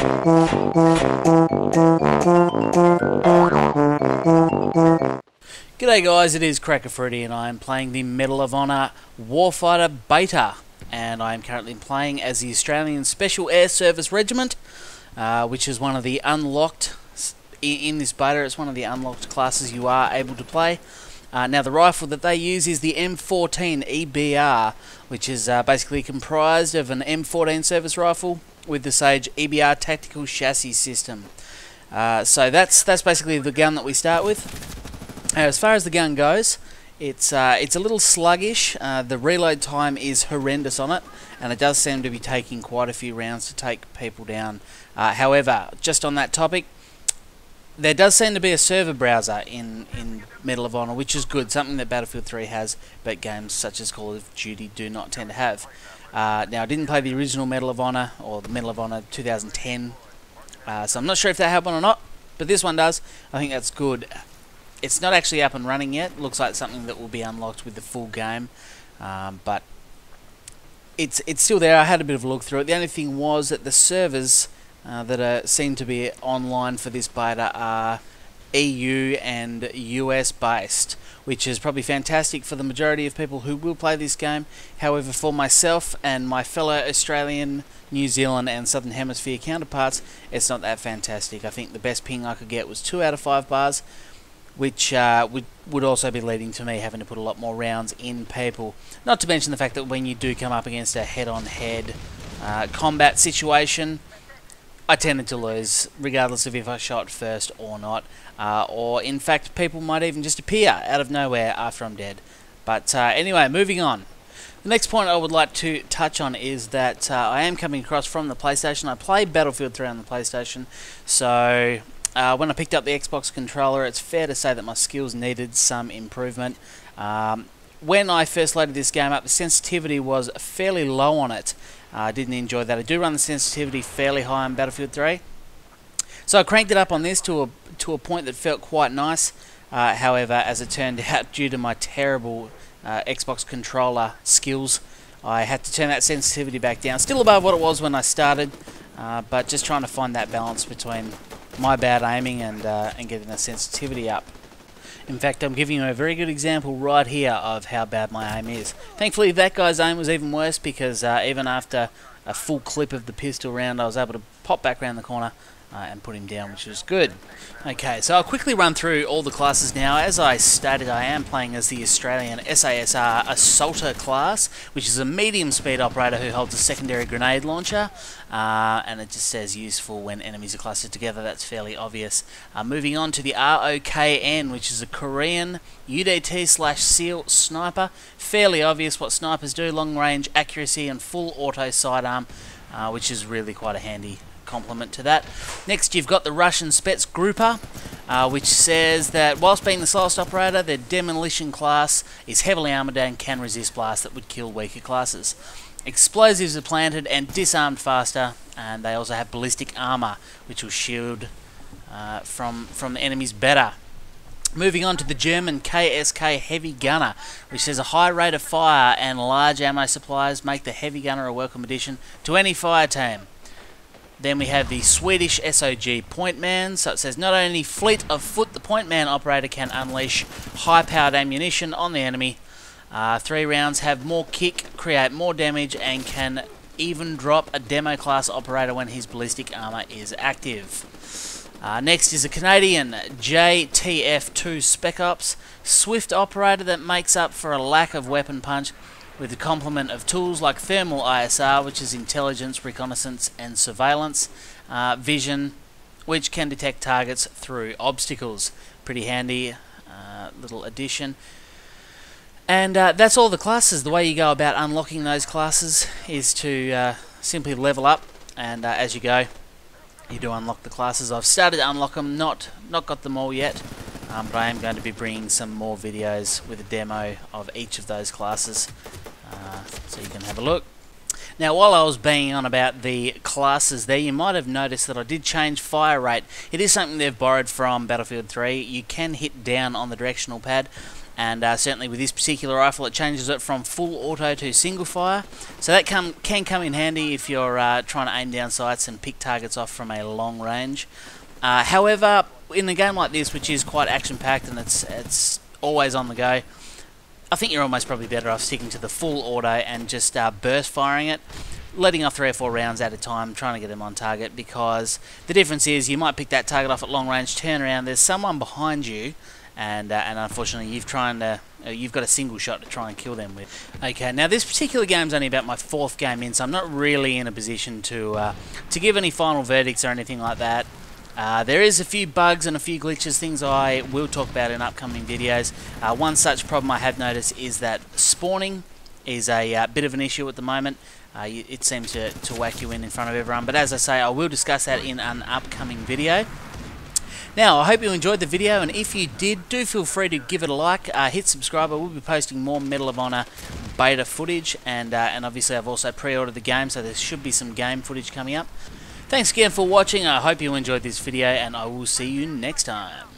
G'day guys, it is Crackafruity and I am playing the Medal of Honor Warfighter Beta, and I am currently playing as the Australian Special Air Service Regiment, which is one of the unlocked, in this beta, it's one of the unlocked classes you are able to play. Now the rifle that they use is the M14 EBR, which is basically comprised of an M14 service rifle with the Sage EBR tactical chassis system. So that's basically the gun that we start with. As far as the gun goes, it's a little sluggish. The reload time is horrendous on it, and it does seem to be taking quite a few rounds to take people down. However, just on that topic, there does seem to be a server browser in Medal of Honor, which is good, something that Battlefield 3 has, but games such as Call of Duty do not tend to have. Now, I didn't play the original Medal of Honor, or the Medal of Honor 2010, so I'm not sure if that happened or not, but this one does. I think that's good. It's not actually up and running yet. It looks like something that will be unlocked with the full game, but it's still there. I had a bit of a look through it. The only thing was that the servers that seem to be online for this beta are EU and US based, which is probably fantastic for the majority of people who will play this game. However, for myself and my fellow Australian, New Zealand and Southern Hemisphere counterparts, it's not that fantastic. I think the best ping I could get was 2 out of 5 bars, which would also be leading to me having to put a lot more rounds in people. Not to mention the fact that when you do come up against a head-on-head combat situation, I tended to lose, regardless of if I shot first or not. Or, in fact, people might even just appear out of nowhere after I'm dead. But anyway, moving on. The next point I would like to touch on is that I am coming across from the PlayStation. I play Battlefield 3 on the PlayStation, so when I picked up the Xbox controller, it's fair to say that my skills needed some improvement. When I first loaded this game up, the sensitivity was fairly low on it. I didn't enjoy that. I do run the sensitivity fairly high on Battlefield 3. So I cranked it up on this to a point that felt quite nice. However, as it turned out, due to my terrible Xbox controller skills, I had to turn that sensitivity back down. Still above what it was when I started, but just trying to find that balance between my bad aiming and getting the sensitivity up. In fact, I'm giving you a very good example right here of how bad my aim is. Thankfully, that guy's aim was even worse because even after a full clip of the pistol round, I was able to pop back around the corner and put him down, which was good. Okay, so I'll quickly run through all the classes now. As I stated, I am playing as the Australian SASR Assaulter class, which is a medium-speed operator who holds a secondary grenade launcher, and it just says useful when enemies are clustered together. That's fairly obvious. Moving on to the ROKN, which is a Korean UDT/SEAL sniper. Fairly obvious what snipers do: long-range accuracy and full auto sidearm, which is really quite a handy complement to that. Next, you've got the Russian Spets Grouper, which says that whilst being the slowest operator, their demolition class is heavily armoured and can resist blasts that would kill weaker classes. Explosives are planted and disarmed faster, and they also have ballistic armour, which will shield from the enemies better. Moving on to the German KSK Heavy Gunner, which says a high rate of fire and large ammo supplies make the Heavy Gunner a welcome addition to any fire team. Then we have the Swedish SOG Pointman. So it says not only fleet of foot, the Pointman operator can unleash high-powered ammunition on the enemy. 3 rounds have more kick, create more damage, and can even drop a demo class operator when his ballistic armour is active. Next is a Canadian JTF2 Spec Ops Swift operator that makes up for a lack of weapon punch, with the complement of tools like thermal ISR, which is intelligence, reconnaissance and surveillance, vision, which can detect targets through obstacles. Pretty handy little addition. And that's all the classes. The way you go about unlocking those classes is to simply level up, and as you go, you do unlock the classes. I've started to unlock them, not got them all yet, but I am going to be bringing some more videos with a demo of each of those classes, so you can have a look. Now, while I was banging on about the classes there, you might have noticed that I did change fire rate. It is something they've borrowed from Battlefield 3. You can hit down on the directional pad, and certainly with this particular rifle it changes it from full auto to single fire, so that can come in handy if you're trying to aim down sights and pick targets off from a long range. However, in a game like this, which is quite action packed and it's always on the go, I think you're almost probably better off sticking to the full auto and just burst firing it, letting off 3 or 4 rounds at a time, trying to get them on target, because the difference is you might pick that target off at long range, turn around, there's someone behind you, and unfortunately you've got a single shot to try and kill them with. Okay, now this particular game's only about my 4th game in, so I'm not really in a position to give any final verdicts or anything like that. There is a few bugs and a few glitches, things I will talk about in upcoming videos. One such problem I have noticed is that spawning is a bit of an issue at the moment. It seems to whack you in front of everyone, but as I say, I will discuss that in an upcoming video. Now, I hope you enjoyed the video, and if you did, do feel free to give it a like, hit subscribe. I will be posting more Medal of Honor beta footage, and obviously I've also pre-ordered the game, so there should be some game footage coming up. Thanks again for watching. I hope you enjoyed this video, and I will see you next time.